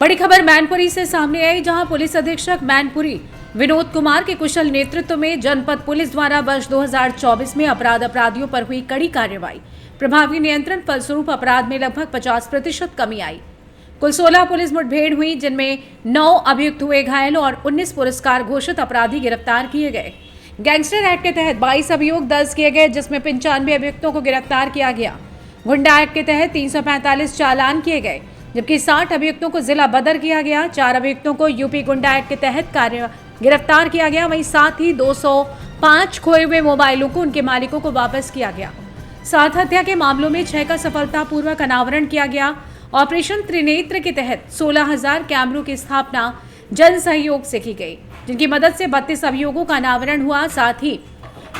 बड़ी खबर मैनपुरी से सामने आई, जहां पुलिस अधीक्षक मैनपुरी विनोद कुमार के कुशल नेतृत्व में जनपद पुलिस द्वारा वर्ष 2024 में अपराधियों पर हुई कड़ी कार्रवाई, प्रभावी नियंत्रण फलस्वरूप अपराध में लगभग 50% कमी आई। कुल 16 पुलिस मुठभेड़ हुई, जिनमें 9 अभियुक्त हुए घायल और 19 पुरस्कार घोषित अपराधी गिरफ्तार किए गए। गैंगस्टर एक्ट के तहत 22 अभियोग दर्ज किए गए, जिसमें 95 अभियुक्तों को गिरफ्तार किया गया। गुंडा एक्ट के तहत 345 चालान किए गए, जबकि 60 अभियुक्तों को जिला बदर किया गया। 4 अभियुक्तों को यूपी गुंडा एक्ट के तहत गिरफ्तार किया गया। वहीं साथ ही 205 खोए हुए मोबाइलों को उनके मालिकों को वापस किया गया। 7 हत्या के मामलों में 6 का सफलतापूर्वक अनावरण किया गया। ऑपरेशन त्रिनेत्र के तहत 16,000 कैमरों की स्थापना जन सहयोग से की गई, जिनकी मदद से 32 अभियोगों का अनावरण हुआ। साथ ही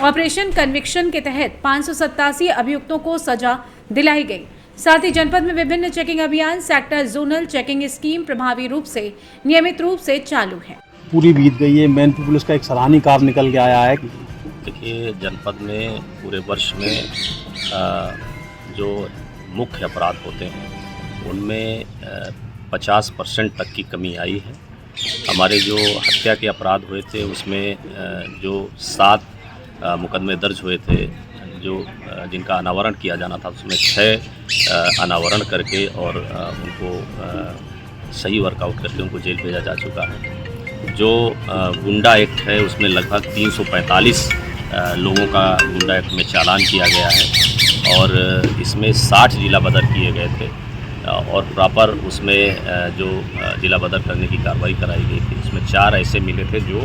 ऑपरेशन कन्विक्शन के तहत 587 अभियुक्तों को सजा दिलाई गई। साथ ही जनपद में विभिन्न चेकिंग अभियान, सेक्टर जोनल चेकिंग स्कीम प्रभावी रूप से नियमित रूप से चालू है। पूरी बीत गई है, मैनपुरी पुलिस का एक सराहनीय कार्य निकल के आया है। देखिए, जनपद में पूरे वर्ष में जो मुख्य अपराध होते हैं उनमें 50% तक की कमी आई है। हमारे जो हत्या के अपराध हुए थे उसमें जो 7 मुकदमे दर्ज हुए थे, जो जिनका अनावरण किया जाना था, उसमें 6 अनावरण करके और उनको सही वर्कआउट करके उनको जेल भेजा जा चुका है। जो गुंडा एक्ट है उसमें लगभग 345 लोगों का गुंडा एक्ट में चालान किया गया है और इसमें 60 जिला बदर किए गए थे और प्रॉपर उसमें जो जिला बदर करने की कार्रवाई कराई गई थी, उसमें 4 ऐसे मिले थे जो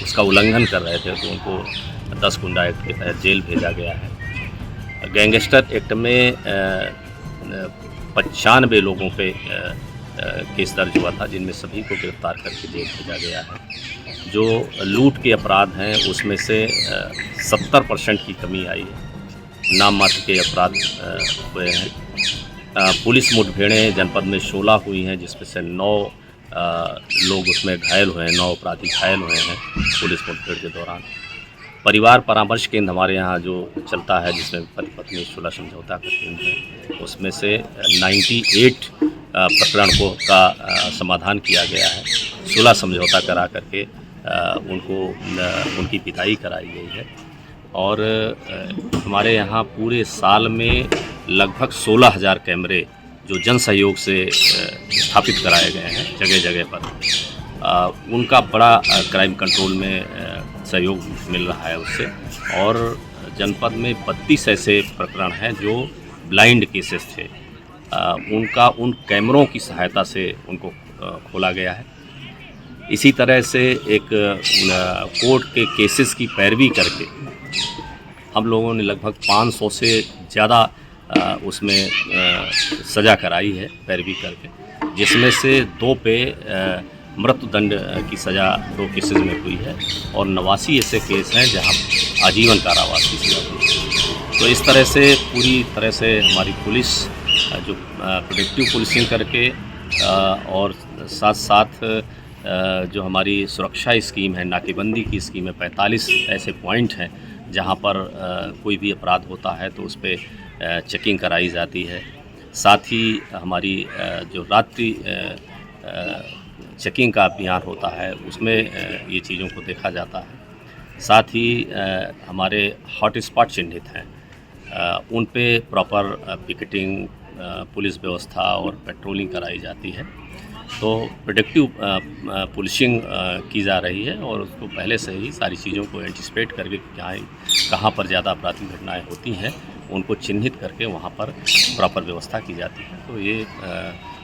उसका उल्लंघन कर रहे थे, तो उनको 10 गुंडा एक्ट के तहत जेल भेजा गया है। गैंगस्टर एक्ट में 95 लोगों पे केस दर्ज हुआ था, जिनमें सभी को गिरफ्तार करके जेल भेजा गया है। जो लूट के अपराध हैं उसमें से 70% की कमी आई है, नाम मात्र के अपराध हुए हैं। पुलिस मुठभेड़ें जनपद में 16 हुई हैं, जिसमें से 9 लोग उसमें घायल हुए हैं, 9 अपराधी घायल हुए हैं पुलिस मुठभेड़ के दौरान। परिवार परामर्श केंद्र हमारे यहाँ जो चलता है, जिसमें पति पत्नी सुलह समझौता का केंद्र है, उसमें से 98 प्रकरण का समाधान किया गया है। सुलह समझौता करा करके उनकी पिटाई कराई गई है और हमारे यहाँ पूरे साल में लगभग 16,000 कैमरे जो जन सहयोग से स्थापित कराए गए हैं जगह जगह पर। उनका बड़ा क्राइम कंट्रोल में सहयोग मिल रहा है उससे। और जनपद में 32 ऐसे प्रकरण हैं जो ब्लाइंड केसेस थे, उनका उन कैमरों की सहायता से उनको खोला गया है। इसी तरह से एक कोर्ट के केसेस की पैरवी करके हम लोगों ने लगभग 500 से ज़्यादा उसमें सज़ा कराई है पैरवी करके, जिसमें से 2 पे मृत्युदंड की सज़ा 2 केसेस में हुई है और 89 ऐसे केस हैं जहां आजीवन कारावास की सज़ा हुई है। तो इस तरह से पूरी तरह से हमारी पुलिस जो प्रोटेक्टिव पुलिसिंग करके और साथ साथ जो हमारी सुरक्षा स्कीम है, नाकेबंदी की स्कीम है, 45 ऐसे पॉइंट हैं जहां पर कोई भी अपराध होता है तो उस पर चेकिंग कराई जाती है। साथ ही हमारी जो रात्रि चेकिंग का अभियान होता है उसमें ये चीज़ों को देखा जाता है। साथ ही हमारे हॉट स्पॉट चिन्हित हैं, उन पे प्रॉपर पिकेटिंग, पुलिस व्यवस्था और पेट्रोलिंग कराई जाती है। तो प्रोडक्टिव पुलिसिंग की जा रही है और उसको पहले से ही सारी चीज़ों को एंटिसिपेट करके कहाँ पर ज़्यादा आपराधिक घटनाएं होती हैं उनको चिन्हित करके वहाँ पर प्रॉपर व्यवस्था की जाती है। तो ये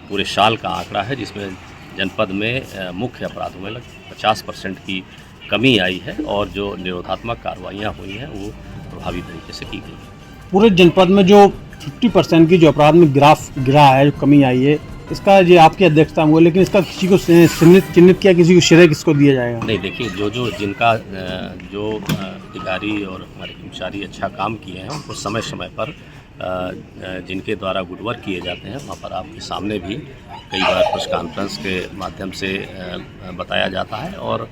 पूरे साल का आंकड़ा है, जिसमें जनपद में मुख्य अपराधों में लगभग 50% की कमी आई है और जो निरोधात्मक कार्रवाइयाँ हुई हैं वो प्रभावी तरीके से की गई हैं। पूरे जनपद में जो 50% की जो अपराध में ग्राफ गिरा है, जो कमी आई है, इसका ये आपकी अध्यक्षता में हुआ, लेकिन इसका किसी को चिन्हित किया, किसी को श्रेय किसको दिया जाएगा? नहीं, देखिए, जिनका जो अधिकारी और हमारे कर्मचारी अच्छा काम किए हैं उनको समय समय पर जिनके द्वारा गुड वर्क किए जाते हैं वहाँ पर आपके सामने भी कई बार प्रेस कॉन्फ्रेंस के माध्यम से बताया जाता है और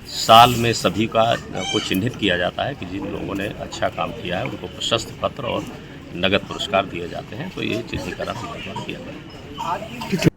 साल में सभी को चिन्हित किया जाता है कि जिन लोगों ने अच्छा काम किया है उनको प्रशस्ति पत्र और नगद पुरस्कार दिए जाते हैं। तो ये चिन्हीकरण किया गया है। कितने